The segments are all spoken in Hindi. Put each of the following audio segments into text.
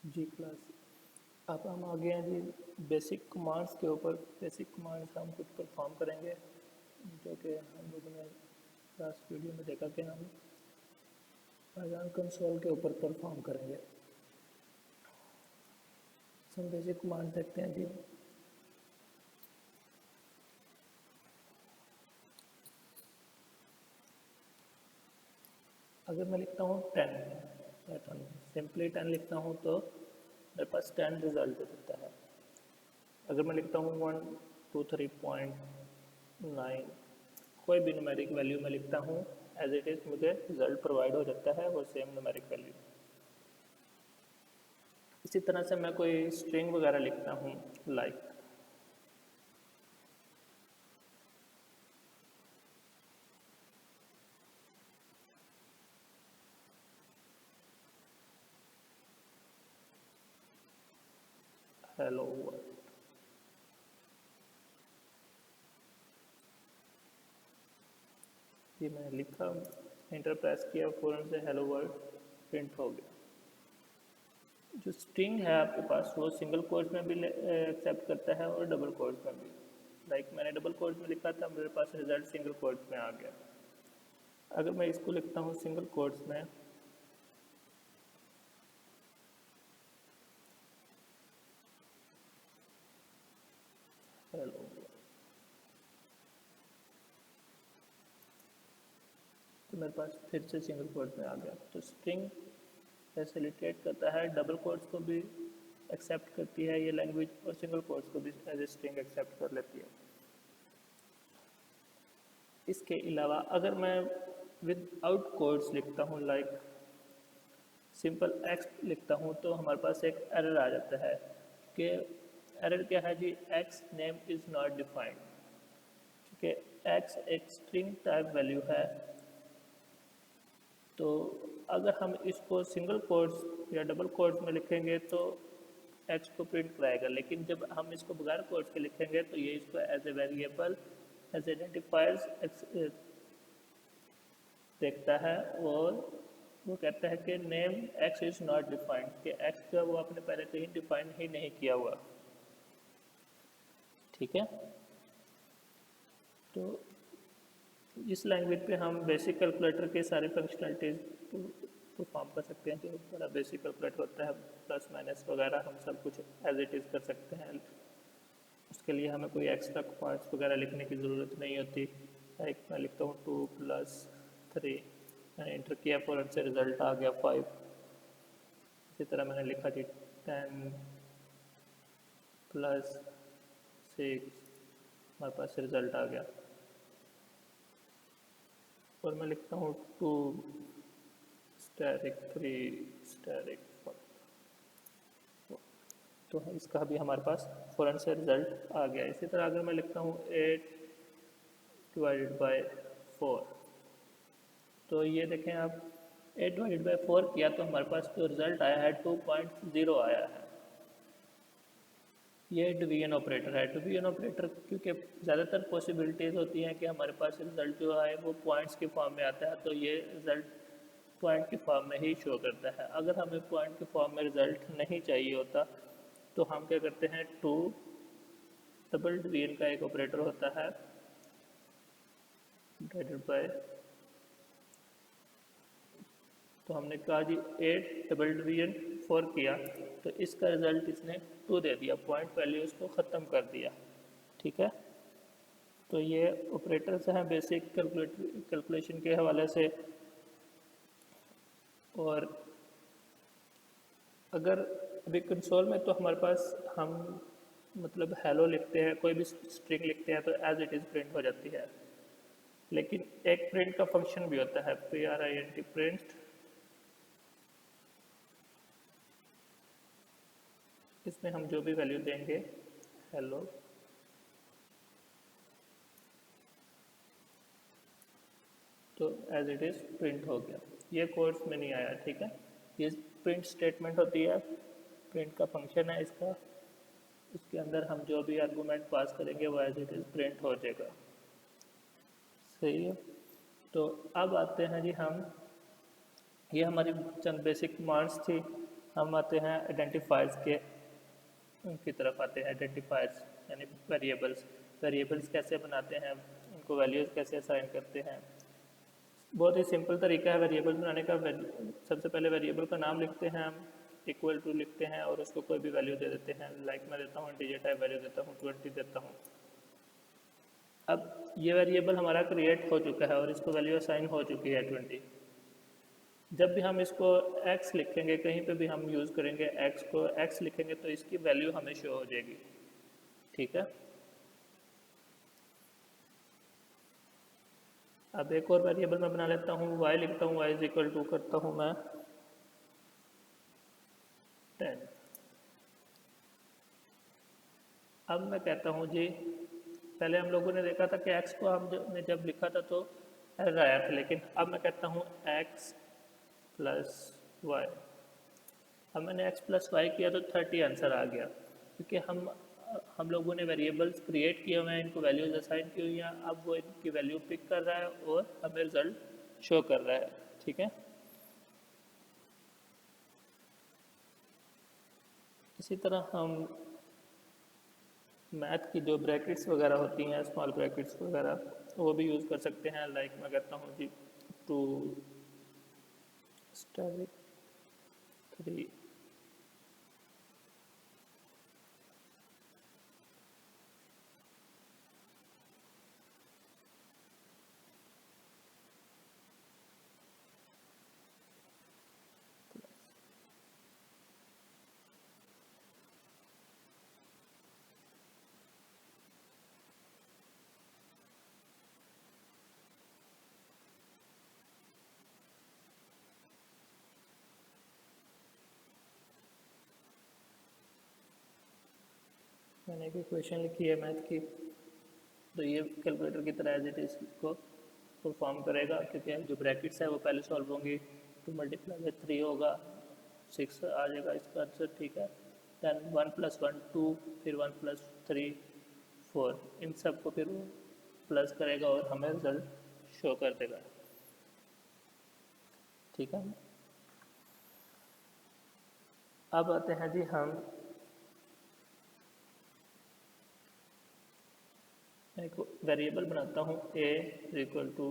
जी क्लास। अब हम आ गए हैं जी बेसिक कमांड्स के ऊपर। बेसिक कमांड्स हम कुछ परफॉर्म करेंगे जो कि हम लोगों ने लास्ट वीडियो में देखा कि हम पाइथन कंसोल के ऊपर परफॉर्म करेंगे। हम बेसिक कमांड देखते हैं जी। अगर मैं लिखता हूँ 10 पाइथन में, सिंपली 10 लिखता हूँ तो मेरे पास 10 रिजल्ट देता है। अगर मैं लिखता हूँ 123.9 कोई भी न्यूमेरिक वैल्यू में लिखता हूँ एज इट इज़ मुझे रिजल्ट प्रोवाइड हो जाता है वो सेम न्यूमेरिक वैल्यू। इसी तरह से मैं कोई स्ट्रिंग वगैरह लिखता हूँ लाइक हेलो वर्ल्ड। ये मैंने लिखा, एंटर प्रेस किया, फ़ौरन से हेलो वर्ल्ड प्रिंट हो गया। जो स्ट्रिंग है आपके पास वो सिंगल कोट्स में भी एक्सेप्ट करता है और डबल कोट्स में भी। लाइक मैंने डबल कोट्स में लिखा था, मेरे पास रिजल्ट सिंगल कोट्स में आ गया। अगर मैं इसको लिखता हूँ सिंगल कोट्स में, हेलो, तो मेरे पास फिर से सिंगल कोट्स में आ गया। तो स्ट्रिंग फैसिलिटेट करता है, डबल कोट्स को भी एक्सेप्ट करती है ये लैंग्वेज और सिंगल कोट्स को भी एज ए स्ट्रिंग एक्सेप्ट कर लेती है। इसके अलावा अगर मैं विद आउट कोट्स लिखता हूँ लाइक सिंपल एक्स लिखता हूँ तो हमारे पास एक एरर आ जाता है कि एरर क्या है जी, x name is not defined. ठीक है, एक्स एक स्ट्रिंग टाइप वैल्यू है। तो अगर हम इसको सिंगल कोट्स या डबल कोट्स में लिखेंगे तो एक्स को प्रिंट कराएगा, लेकिन जब हम इसको बगैर कोट्स के लिखेंगे तो ये इसको as a variable as identifiers देखता है और वो कहता है कि name x is not defined, कि एक्स जो है वो आपने पहले कहीं डिफाइन ही नहीं किया हुआ। ठीक है, तो इस लैंग्वेज पे हम बेसिक कैलकुलेटर के सारे फंक्शनलिटीज़ परफॉर्म कर सकते हैं। जो बड़ा बेसिक कैलकुलेटर होता है, प्लस माइनस वगैरह हम सब कुछ एज इट इज़ कर सकते हैं। उसके लिए हमें कोई एक्स्ट्रा पार्ट्स वगैरह लिखने की ज़रूरत नहीं होती। लाइक मैं लिखता हूँ 2+3, मैंने इंटर किया, फ़ौरन से रिज़ल्ट आ गया 5। इसी तरह मैंने लिखा थी 10+6, हमारे पास रिज़ल्ट आ गया। और मैं लिखता हूँ 2 स्टैरिक 3 स्टैरिक 4, तो इसका भी हमारे पास फ़ौरन से रिज़ल्ट आ गया। इसी तरह अगर मैं लिखता हूँ 8/4, तो ये देखें आप 8/4 किया तो हमारे पास जो रिज़ल्ट आया है 2.0 आया है। ये डिवीजन ऑपरेटर है। डिवीजन ऑपरेटर क्योंकि ज़्यादातर पॉसिबिलिटीज़ होती हैं कि हमारे पास रिज़ल्ट जो है वो पॉइंट्स के फॉर्म में आता है, तो ये रिज़ल्ट पॉइंट के फॉर्म में ही शो करता है। अगर हमें पॉइंट के फॉर्म में रिज़ल्ट नहीं चाहिए होता तो हम क्या करते हैं, 2 डबल डिवीजन का एक ऑपरेटर होता है डिवाइडेड बाय, तो हमने कहा जी 8/4 किया तो इसका रिज़ल्ट इसने 2 दे दिया, पॉइंट वैल्यू इसको ख़त्म कर दिया। ठीक है, तो ये ऑपरेटर्स हैं बेसिक कैलकुलेशन के हवाले से। और अगर अभी कंसोल में तो हमारे पास हम मतलब हेलो लिखते हैं, कोई भी स्ट्रिंग लिखते हैं तो एज इट इज़ प्रिंट हो जाती है। लेकिन एक प्रिंट का फंक्शन भी होता है, print प्रिंट। इसमें हम जो भी वैल्यू देंगे, हेलो, तो एज इट इज़ प्रिंट हो गया। ये कोर्स में नहीं आया। ठीक है, ये प्रिंट स्टेटमेंट होती है, प्रिंट का फंक्शन है इसका। इसके अंदर हम जो भी आर्गूमेंट पास करेंगे वो एज इट इज़ प्रिंट हो जाएगा। सही है, तो अब आते हैं जी हम, ये हमारी चंद बेसिक कमांड्स थी। हम आते हैं आइडेंटिफायर्स के की तरफ आते हैं। आइडेंटिफायर्स यानी वेरिएबल्स। वेरिएबल्स कैसे बनाते हैं, उनको वैल्यूज़ कैसे असाइन करते हैं। बहुत ही सिंपल तरीका है वेरिएबल बनाने का। सबसे पहले वेरिएबल का नाम लिखते हैं हम, इक्वल टू लिखते हैं और उसको कोई भी वैल्यू दे देते हैं। लाइक मैं देता हूँ इंटीजर टाइप वैल्यू देता हूँ 20 देता हूँ। अब ये वेरिएबल हमारा क्रिएट हो चुका है और इसको वैल्यू असाइन हो चुकी है 20। जब भी हम इसको x लिखेंगे, कहीं पे भी हम यूज़ करेंगे x को, x लिखेंगे तो इसकी वैल्यू हमें शो हो जाएगी। ठीक है। अब एक और वेरिएबल मैं बना लेता हूँ, y लिखता हूँ, y इज इक्वल टू करता हूँ मैं 10। अब मैं कहता हूँ जी, पहले हम लोगों ने देखा था कि x को हमने जब लिखा था तो एरर आया था, लेकिन अब मैं कहता हूँ x प्लस वाई। अब मैंने x प्लस वाई किया तो 30 आंसर आ गया, क्योंकि हम लोगों ने वेरिएबल्स क्रिएट किए हुए हैं, इनको वैल्यूज असाइन की हुई हैं। अब वो इनकी वैल्यू पिक कर रहा है और हमें रिजल्ट शो कर रहा है। ठीक है। इसी तरह हम मैथ की जो ब्रैकेट्स वगैरह होती हैं, स्मॉल ब्रैकेट्स वगैरह, वो भी यूज़ कर सकते हैं। लाइक मैं कहता हूँ जी 2 स्टार 3। मैंने एक इक्वेशन लिखी है मैथ की, तो ये कैलकुलेटर की तरह एज इट इज को परफॉर्म करेगा, क्योंकि जो ब्रैकेट्स है वो पहले सॉल्व होंगी। 2 मल्टीप्लाई बाई 3 होगा, 6 आ जाएगा इसका आंसर। ठीक है। दैन 1 प्लस 1 2, फिर 1 प्लस 3 4, इन सब को फिर वो प्लस करेगा और हमें रिजल्ट शो कर देगा। ठीक है। अब आते हैं जी हम एक वेरिएबल बनाता हूँ a इक्वल टू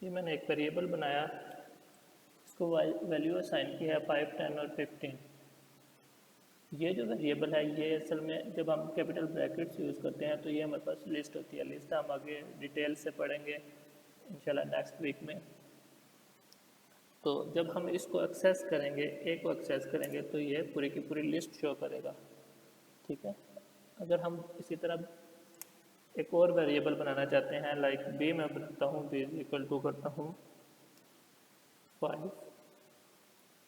ये मैंने एक वेरिएबल बनाया, इसको वैल्यू असाइन की है 5 10 और 15। ये जो वेरिएबल है ये असल में जब हम कैपिटल ब्रैकेट्स यूज़ करते हैं तो ये हमारे पास लिस्ट होती है। लिस्ट हम आगे डिटेल से पढ़ेंगे इंशाल्लाह नेक्स्ट वीक में। तो जब हम इसको एक्सेस करेंगे, ए को एक्सेस करेंगे, तो ये पूरी की पूरी लिस्ट शो करेगा। ठीक है। अगर हम इसी तरह एक और वेरिएबल बनाना चाहते हैं, लाइक बी मैं बनाता हूँ, बी इक्वल टू करता हूँ 5।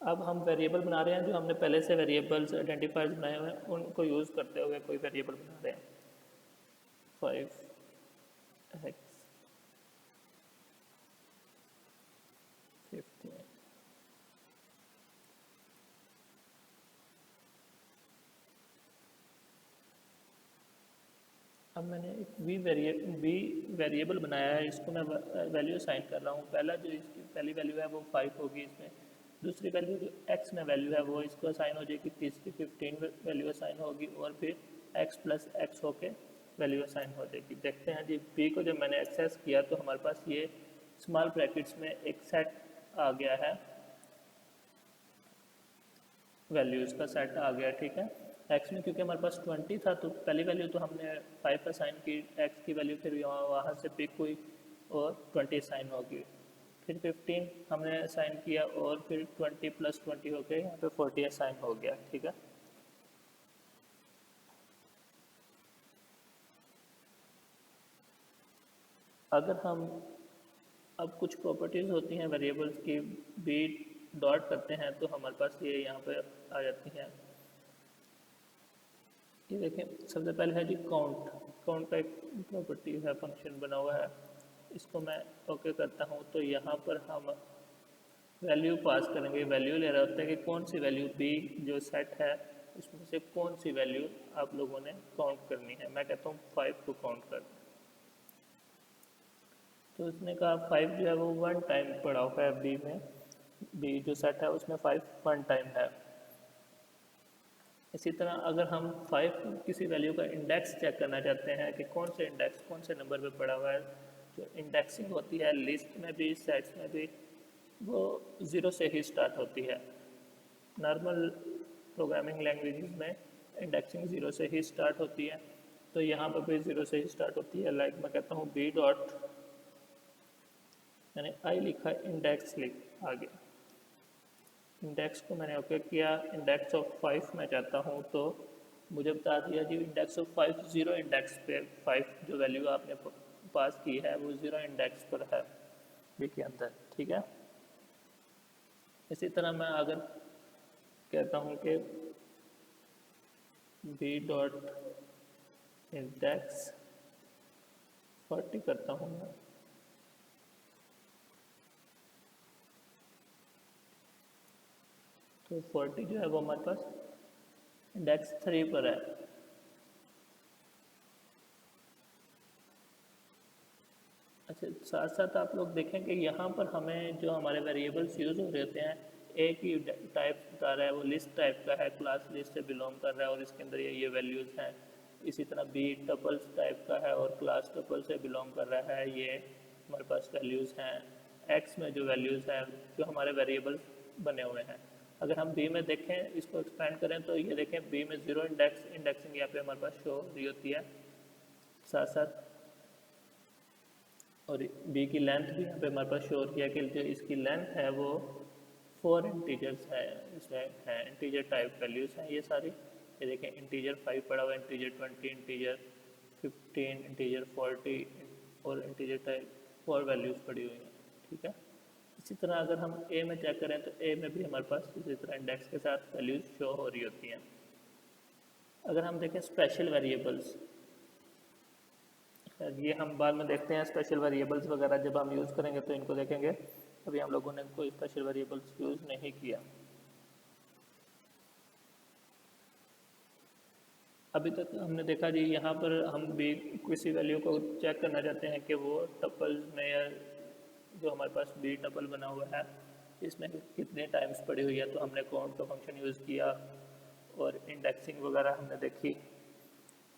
अब हम वेरिएबल बना रहे हैं जो हमने पहले से वेरिएबल्स आइडेंटिफायर्स बनाए हुए हैं, उनको यूज़ करते हुए कोई वेरिएबल बना रहे हैं। 5x 15। अब मैंने एक बी वेरिएबल बनाया है, इसको मैं वैल्यू असाइन कर रहा हूँ। पहला जो इसकी पहली वैल्यू है वो 5 होगी इसमें। दूसरी वैल्यू जो x में वैल्यू है वो इसको असाइन हो जाएगी, तीसरी 15 वैल्यू असाइन होगी और फिर x प्लस एक्स होके वैल्यू असाइन हो जाएगी। देखते हैं जी b को जब मैंने एक्सेस किया तो हमारे पास ये स्मॉल ब्रैकेट्स में एक सेट आ गया है, वैल्यूज़ का सेट आ गया। ठीक है। x में क्योंकि हमारे पास 20 था तो पहली वैल्यू तो हमने 5 असाइन की, x की वैल्यू फिर वहाँ से पिक हुई और 20 असाइन होगी। फिर 15 हमने असाइन किया और फिर 20 प्लस 20 हो गया, यहाँ पे 40 असाइन हो गया। ठीक है। अगर हम अब कुछ प्रॉपर्टीज़ होती हैं वेरिएबल्स की, बी डॉट करते हैं तो हमारे पास ये यहाँ पे आ जाती हैं। ये देखें, सबसे पहले है जी काउंट। काउंट का एक प्रॉपर्टी है, फंक्शन बना हुआ है, इसको मैं ओके करता हूँ तो यहाँ पर हम वैल्यू पास करेंगे, वैल्यू ले रहा होता है कि कौन सी वैल्यू बी जो सेट है उसमें से कौन सी वैल्यू आप लोगों ने काउंट करनी है। मैं कहता हूँ 5 को काउंट कर। तो उसने कहा 5 जो है वो 1 टाइम पड़ा हुआ है बी में, बी जो सेट है उसमें 5 1 टाइम है। इसी तरह अगर हम 5 किसी वैल्यू का इंडेक्स चेक करना चाहते हैं कि कौन से इंडेक्स कौन से नंबर पे पड़ा हुआ है, जो इंडेक्सिंग होती है लिस्ट में भी सेट्स में भी वो 0 से ही स्टार्ट होती है। नॉर्मल प्रोग्रामिंग लैंग्वेजेस में इंडेक्सिंग 0 से ही स्टार्ट होती है, तो यहाँ पर भी 0 से ही स्टार्ट होती है। लाइक मैं कहता हूँ बी डॉट, मैंने आई लिखा, इंडेक्स लिख आगे, इंडेक्स को मैंने ओके किया, इंडेक्स ऑफ 5 मैं चाहता हूँ तो मुझे बता दिया जी इंडेक्स ऑफ 5 0 इंडेक्स पे 5 जो वैल्यू आपने पास की है वो 0 इंडेक्स पर है बी के अंदर, ठीक है। इसी तरह मैं अगर कहता हूँ कि बी डॉट इंडेक्स 40 करता हूँ मैं, तो 40 जो है वो हमारे पास इंडेक्स 3 पर है। अच्छा, साथ साथ आप लोग देखें कि यहाँ पर हमें जो हमारे वेरिएबल्स यूज़ हो रहे होते हैं, एक ही टाइप बता रहा है, वो लिस्ट टाइप का है, क्लास लिस्ट से बिलोंग कर रहा है और इसके अंदर ये वैल्यूज़ हैं। इसी तरह बी टपल्स टाइप का है और क्लास टपल से बिलोंग कर रहा है, ये हमारे पास वैल्यूज़ हैं। एक्स में जो वैल्यूज़ हैं जो हमारे वेरिएबल्स बने हुए हैं, अगर हम बी में देखें, इसको एक्सपेंड करें तो ये देखें बी में 0 इंडेक्सिंग यहाँ पे हमारे पास शो हो रही होती है। साथ साथ और बी की लेंथ भी यहाँ पे हमारे पास शो किया कि जो इसकी लेंथ है वो 4 इंटीजर्स है, इसमें है इंटीजर टाइप वैल्यूज़ हैं ये सारी। ये देखें इंटीजर 5 पड़ा हुआ है, इंटीजर 20, इंटीजर 15, इंटीजर 40 और इंटीजर टाइप 4 वैल्यूज़ पड़ी हुई हैं, ठीक है। इसी तरह अगर हम ए में चेक करें तो ए में भी हमारे पास इसी तरह इंडेक्स के साथ वैल्यूज़ शो हो रही होती हैं। अगर हम देखें स्पेशल वेरिएबल्स, ये हम बाद में देखते हैं स्पेशल वेरिएबल्स वगैरह जब हम यूज़ करेंगे तो इनको देखेंगे। अभी हम लोगों ने कोई स्पेशल वेरिएबल्स यूज़ नहीं किया। अभी तक हमने देखा जी यहाँ पर हम भी किसी वैल्यू को चेक करना चाहते हैं कि वो टपल्स में या जो हमारे पास बी टपल बना हुआ है इसमें कितने टाइम्स पड़ी हुई है, तो हमने काउंट का फंक्शन यूज़ किया और इंडेक्सिंग वगैरह हमने देखी,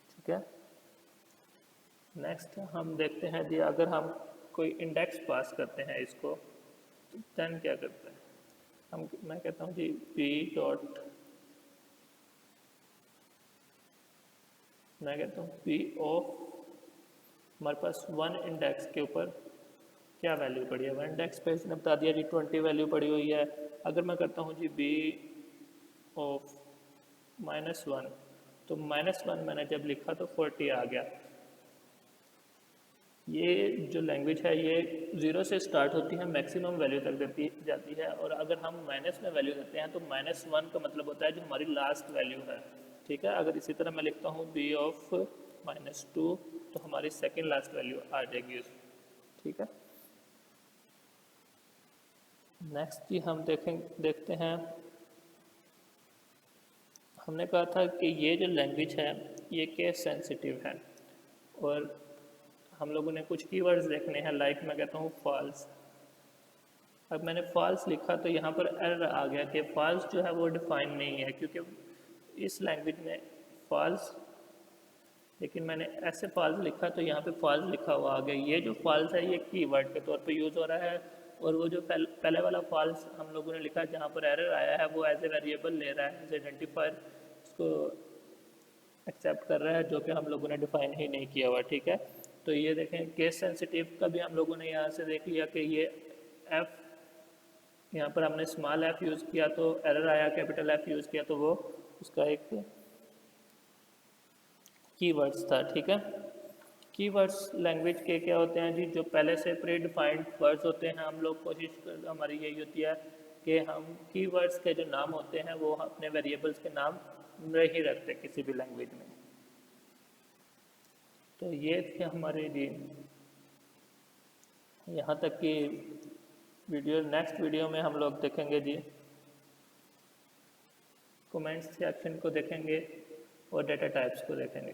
ठीक है। नेक्स्ट हम देखते हैं जी अगर हम कोई इंडेक्स पास करते हैं इसको तो देन क्या करते हैं हम। मैं कहता हूँ जी पी डॉट, मैं कहता हूँ पी ऑफ, हमारे पास 1 इंडेक्स के ऊपर क्या वैल्यू पड़ी है। 1 इंडेक्स पे इसने बता दिया जी 20 वैल्यू पड़ी हुई है। अगर मैं करता हूँ जी बी ऑफ -1, तो -1 मैंने जब लिखा तो 40 आ गया। ये जो लैंग्वेज है ये 0 से स्टार्ट होती है, मैक्सिमम वैल्यू तक देती जाती है, और अगर हम माइनस में वैल्यू देते हैं तो -1 का मतलब होता है जो हमारी लास्ट वैल्यू है, ठीक है। अगर इसी तरह मैं लिखता हूँ बी ऑफ -2 तो हमारी सेकेंड लास्ट वैल्यू आ जाएगी उसमें, ठीक है। नेक्स्ट जी हम देखते हैं, हमने कहा था कि ये जो लैंग्वेज है ये केस सेंसिटिव है और हम लोगों ने कुछ कीवर्ड्स देखने हैं। लाइक मैं कहता हूँ फॉल्स, अब मैंने फॉल्स लिखा तो यहाँ पर एरर आ गया कि फॉल्स जो है वो डिफाइन नहीं है, क्योंकि इस लैंग्वेज में फॉल्स, लेकिन मैंने ऐसे फॉल्स लिखा तो यहाँ पे फॉल्स लिखा हुआ आ गया। ये जो फॉल्स है ये कीवर्ड के तौर पे यूज़ हो रहा है, और वो जो पहले वाला फॉल्स हम लोगों ने लिखा जहाँ पर एरर आया है वो एज ए वेरिएबल ले रहा है, एज आइडेंटिफायर इसको एक्सेप्ट कर रहा है, जो कि हम लोगों ने डिफाइन ही नहीं किया हुआ, ठीक है। तो ये देखें केस सेंसिटिव का भी हम लोगों ने यहाँ से देख लिया कि ये एफ, यहाँ पर हमने स्मॉल एफ यूज़ किया तो एरर आया, कैपिटल एफ यूज़ किया तो वो उसका एक कीवर्ड्स था, ठीक है। कीवर्ड्स लैंग्वेज के क्या होते हैं जी, जो पहले से प्री डिफाइंड वर्ड्स होते हैं। हम लोग कोशिश कर, हमारी यही होती है कि हम कीवर्ड्स के जो नाम होते हैं वो अपने वेरिएबल्स के नाम नहीं रखते किसी भी लैंग्वेज में। तो ये थे हमारे जी यहाँ तक कि नेक्स्ट वीडियो में हम लोग देखेंगे जी, कमेंट्स सेक्शन को देखेंगे और डेटा टाइप्स को देखेंगे।